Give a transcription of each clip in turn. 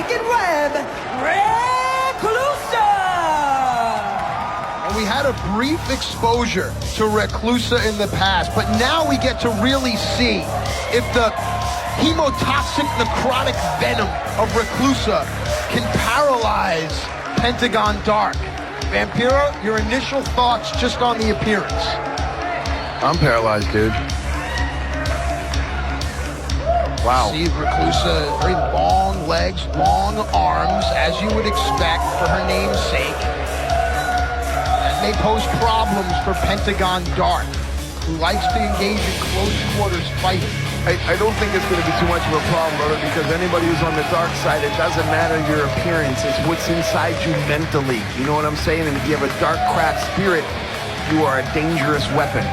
spiking web, Reclusa! And we had a brief exposure to Reclusa in the past, but now we get to really see if the hemotoxic necrotic venom of Reclusa can paralyze Pentagon Dark. Vampiro, your initial thoughts just on the appearance? I'm paralyzed, dude. Wow. See Reclusa, very long legs, long arms, as you would expect for her namesake. That may pose problems for Pentagon Dark, who likes to engage in close quarters fighting. I don't think it's going to be too much of a problem, brother, because anybody who's on the dark side, it doesn't matter your appearance. It's what's inside you mentally. You know what I'm saying? And if you have a dark, cracked spirit, you are a dangerous weapon.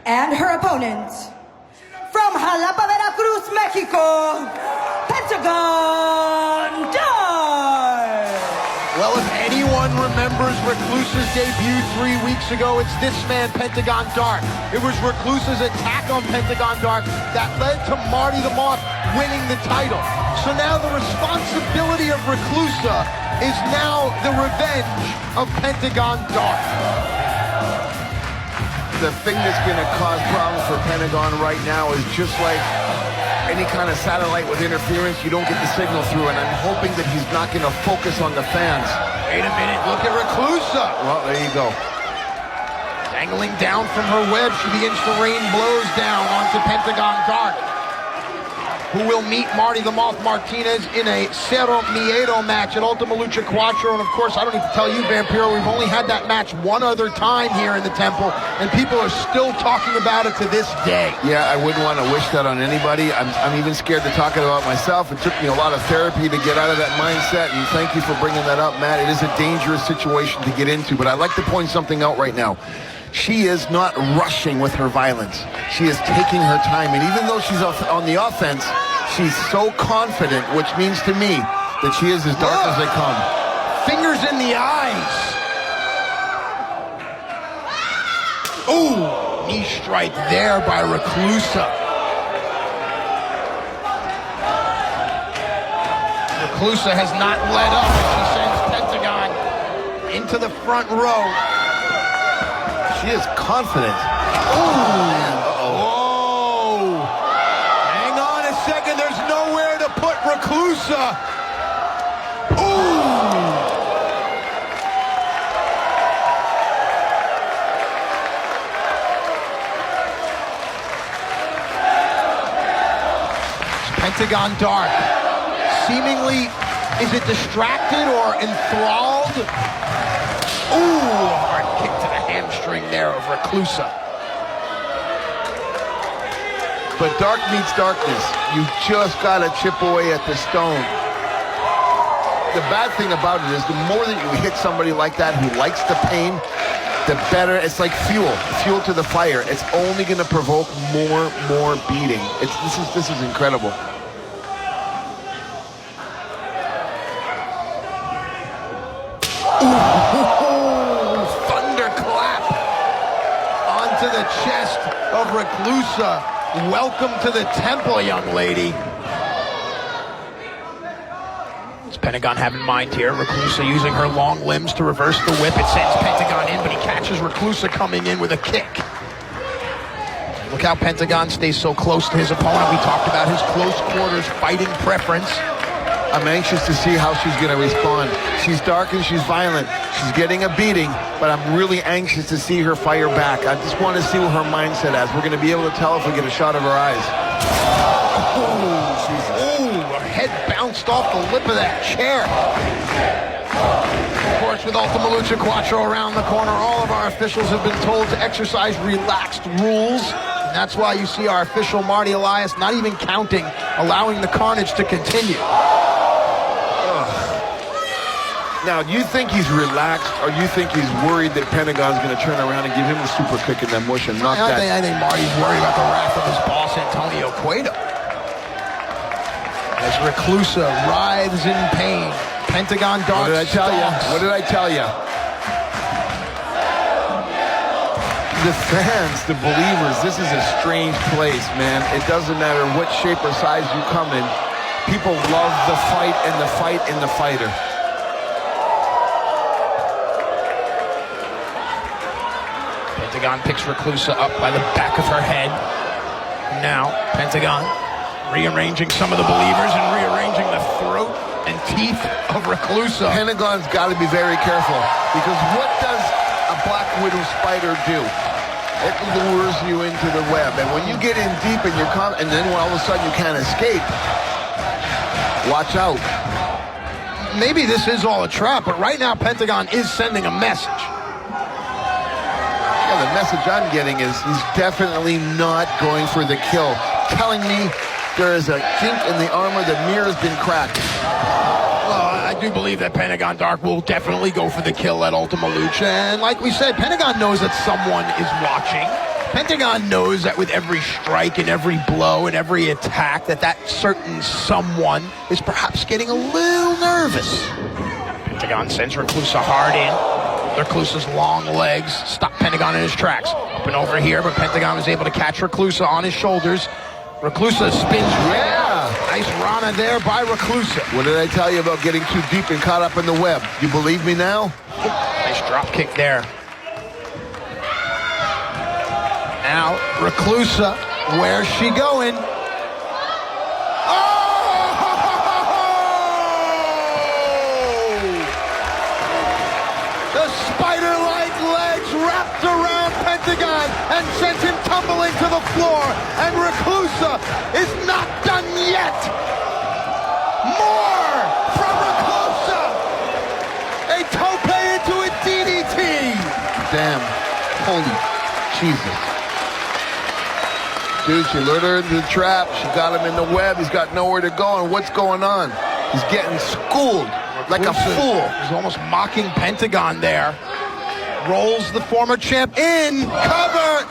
And her opponent, from Jalapa, Veracruz, Mexico, Pentagon Dark! Well, if anyone remembers Reclusa's debut 3 weeks ago, it's this man, Pentagon Dark. It was Reclusa's attack on Pentagon Dark that led to Marty the Moth winning the title. So now the responsibility of Reclusa is now the revenge of Pentagon Dark. The thing that's going to cause problems for Pentagon right now is just like any kind of satellite with interference, you don't get the signal through, and I'm hoping that he's not going to focus on the fans. Wait a minute, look at Reclusa. Well, there you go. Dangling down from her web, she begins to rain blows down onto Pentagon Dark, who will meet Marty the Moth Martinez in a Cero Miedo match at Ultima Lucha Cuatro. And of course, I don't need to tell you, Vampiro, we've only had that match one other time here in the temple, and people are still talking about it to this day. Yeah, I wouldn't want to wish that on anybody. I'm even scared to talk about myself. It took me a lot of therapy to get out of that mindset, and thank you for bringing that up, Matt. It is a dangerous situation to get into, but I'd like to point something out right now. She is not rushing with her violence. She is taking her time, and even though she's on the offense, she's so confident, which means to me that she is as dark as they come. Fingers in the eyes. Ooh, knee strike there by Reclusa. Reclusa has not let up. She sends Pentagon into the front row. She is confident. Whoa! Hang on a second. There's nowhere to put Reclusa. Ooh! Pentagon Dark. Seemingly, is it distracted or enthralled? Ooh, hard kick to the hamstring there of Reclusa. But dark meets darkness. You just gotta chip away at the stone. The bad thing about it is the more that you hit somebody like that who likes the pain, the better. It's like fuel to the fire. It's only gonna provoke more beating. This is incredible. To the chest of Reclusa. Welcome to the temple, young lady. What's Pentagon have in mind here? Reclusa using her long limbs to reverse the whip. It sends Pentagon in, but he catches Reclusa coming in with a kick. Look how Pentagon stays so close to his opponent. We talked about his close quarters fighting preference. I'm anxious to see how she's going to respond. She's dark and she's violent. She's getting a beating, but I'm really anxious to see her fire back. I just want to see what her mindset is. We're going to be able to tell if we get a shot of her eyes. Oh, Jesus. Ooh, her head bounced off the lip of that chair. Of course, with Ultima Lucha Cuatro around the corner, all of our officials have been told to exercise relaxed rules. And that's why you see our official Marty Elias not even counting, allowing the carnage to continue. Now, do you think he's relaxed, or do you think he's worried that Pentagon's going to turn around and give him a super kick in that mush and knock that? I think Marty's worried about the wrath of his boss, Antonio Cueto. As Reclusa writhes in pain, Pentagon Dark. What did I tell you? What did I tell you? The fans, the believers, this is a strange place, man. It doesn't matter what shape or size you come in. People love the fight and the fight and the fighter. Pentagon picks Reclusa up by the back of her head. Now, Pentagon rearranging some of the believers and rearranging the throat and teeth of Reclusa. Pentagon's got to be very careful, because what does a Black Widow spider do? It lures you into the web, and when you get in deep and and then when all of a sudden you can't escape, watch out. Maybe this is all a trap, but right now Pentagon is sending a message. Yeah, the message I'm getting is he's definitely not going for the kill. Telling me there is a kink in the armor, the mirror has been cracked. Well, I do believe that Pentagon Dark will definitely go for the kill at Ultima Lucha, and like we said, Pentagon knows that someone is watching. Pentagon knows that with every strike and every blow and every attack, that certain someone is perhaps getting a little nervous. Pentagon sends Reclusa hard in. Reclusa's long legs stop Pentagon in his tracks. Up and over here, but Pentagon was able to catch Reclusa on his shoulders. Reclusa spins. Yeah. Nice Rana there by Reclusa. What did I tell you about getting too deep and caught up in the web? You believe me now? Nice drop kick there. Now, Reclusa, where's she going? The spider-like legs wrapped around Pentagon and sent him tumbling to the floor. And Reclusa is not done yet. More from Reclusa. A tope into a DDT. Damn. Holy Jesus. Dude, she lured her into the trap. She got him in the web. He's got nowhere to go. And what's going on? He's getting schooled like a fool. He's almost mocking Pentagon there. Rolls the former champ in. Cover.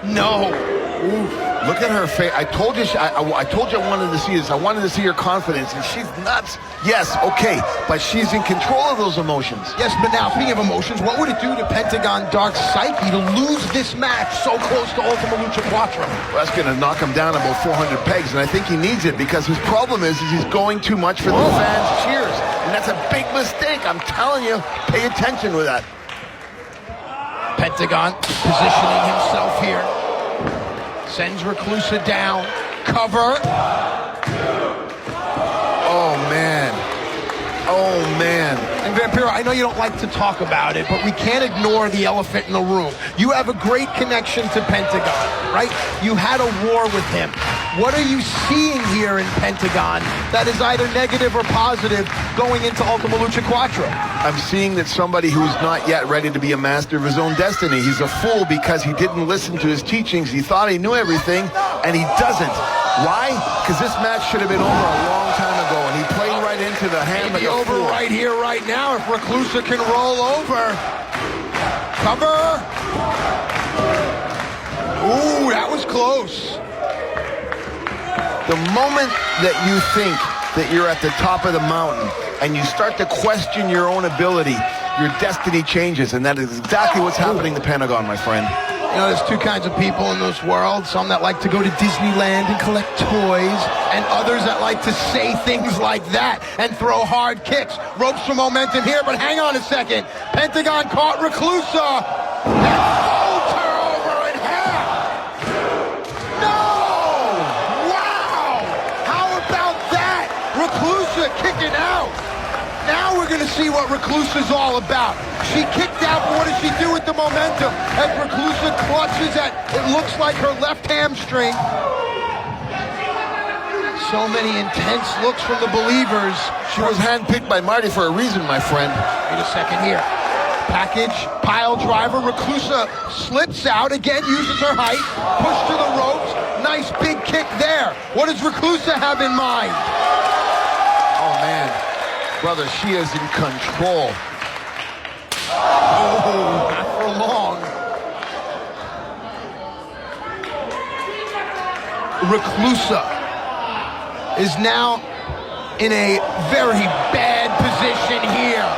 No. Ooh, look at her face. I told you I told you I wanted to see this. I wanted to see her confidence, and she's nuts. Yes, okay, but she's in control of those emotions. Yes, but now, speaking of emotions, what would it do to Pentagon Dark's psyche to lose this match so close to Ultima Lucha Quattro? Well, that's going to knock him down about 400 pegs, and I think he needs it, because his problem is he's going too much for the fans' cheers, and that's a big mistake. I'm telling you, pay attention with that. Pentagon positioning himself here. Sends Reclusa down. Cover. Oh, man. Oh, man. And Vampiro, I know you don't like to talk about it, but we can't ignore the elephant in the room. You have a great connection to Pentagon, right? You had a war with him. What are you seeing here in Pentagon that is either negative or positive going into Ultima Lucha Quattro? I'm seeing that somebody who's not yet ready to be a master of his own destiny. He's a fool because he didn't listen to his teachings. He thought he knew everything, and he doesn't. Why? Because this match should have been over a long time ago, and he played right into the hand of the over fool. right here, right now, if Reclusa can roll over. Cover. Ooh, that was close. The moment that you think that you're at the top of the mountain and you start to question your own ability, your destiny changes, and that is exactly what's happening to Pentagon, my friend. You know, there's two kinds of people in this world. Some that like to go to Disneyland and collect toys, and others that like to say things like that and throw hard kicks. Ropes for momentum here, but hang on a second. Pentagon caught Reclusa and folds her over in half. No! Wow! How about that? Reclusa kicking out. Now we're going to see what Reclusa's all about. She kicked out, but what does she do with the momentum? As Reclusa clutches at, it looks like her left hamstring. So many intense looks from the believers. She was handpicked by Marty for a reason, my friend. Wait a second here. Package, pile driver. Reclusa slips out, again uses her height. Push to the ropes. Nice big kick there. What does Reclusa have in mind? Oh, man. Brother, she is in control. Oh, not for long. Reclusa is now in a very bad position here.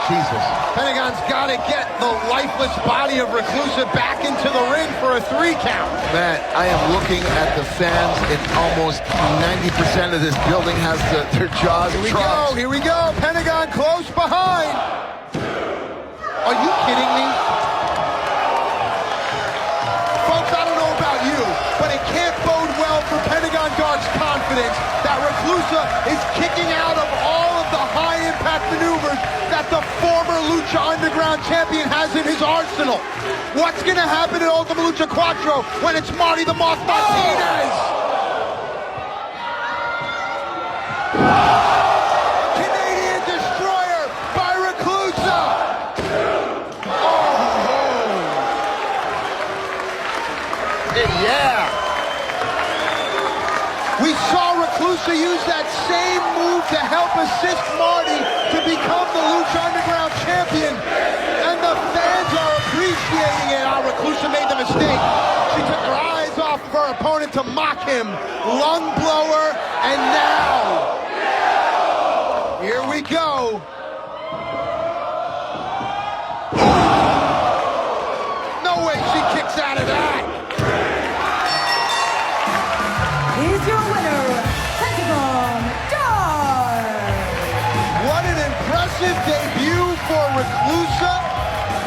She Jesus. Pentagon's got to get the lifeless body of Reclusa back into the ring for a 3 count. Man, I am looking at the fans, and almost 90% of this building has their jaws dropped. Here we go. Pentagon close behind. Are you kidding me? Folks, I don't know about you, but it can't bode well for Pentagon Dark's confidence that Reclusa is kicking out of all of the high-impact maneuvers that the former Lucha Underground champion has in his arsenal. What's going to happen at Ultima Lucha Quattro when it's Marty the Moth Martinez? Canadian Destroyer by Reclusa. Yeah. We saw Reclusa use that same move to help assist Marty to become the Lucha Underground champion. And the fans are appreciating it. Reclusa made the mistake. She took her eyes off of her opponent to mock him. Lung blower, and now, here we go. No way she kicks out of that. He's your winner, Pentagon Dark. What an impressive debut for Reclusa.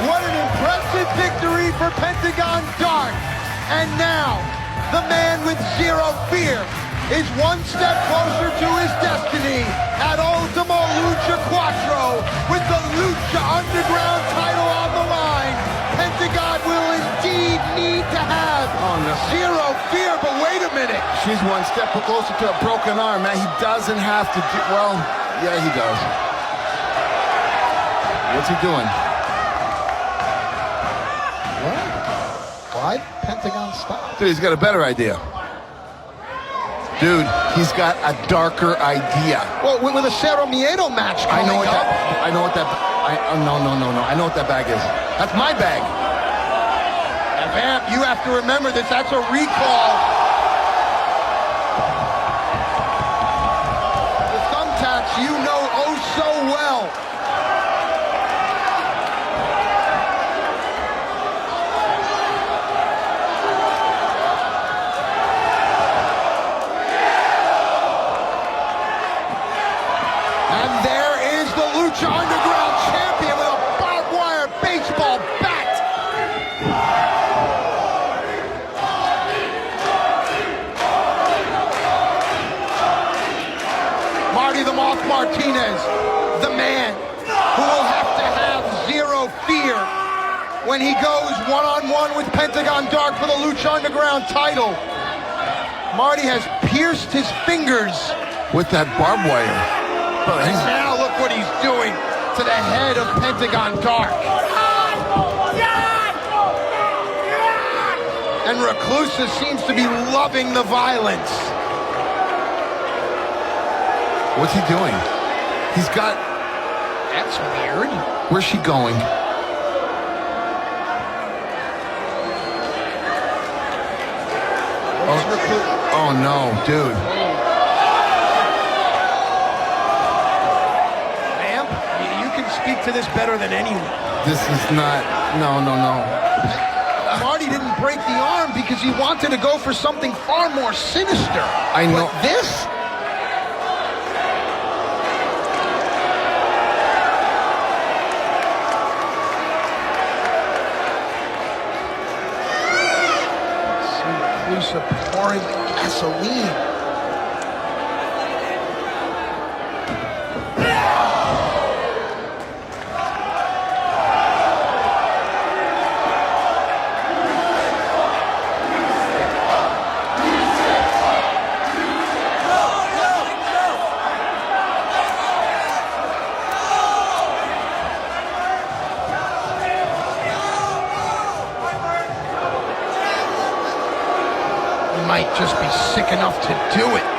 What an impressive victory for Pentagon Dark. And now, the man with zero fear is one step closer to his destiny at Ultima Lucha Quattro with the Lucha Underground title on the line. Pentagon will indeed need to have zero fear, but wait a minute. She's one step closer to a broken arm, man. He doesn't have to do, well, yeah, he does. What's he doing? What? Why Pentagon stop? Dude, he's got a better idea. Dude, he's got a darker idea. Well, with a Cerro Miedo match coming I know what up. that, I know what that, no. I know what that bag is. That's my bag. And Vamp, you have to remember this. That's a recall. The thumbtacks you know oh so well. And there is the Lucha Underground champion with a barbed wire baseball bat. Marty the Moth Martinez, the man who will have to have zero fear when he goes one-on-one with Pentagon Dark for the Lucha Underground title. Marty has pierced his fingers. With that barbed wire. And now look what he's doing to the head of Pentagon Dark. And Reclusa seems to be loving the violence. What's he doing? He's got, That's weird. where's she going? Oh no, dude. Vamp, you can speak to this better than anyone. This is not, no. Marty didn't break the arm because he wanted to go for something far more sinister. I know. But this? See Reclusa pouring gasoline. Might just be sick enough to do it.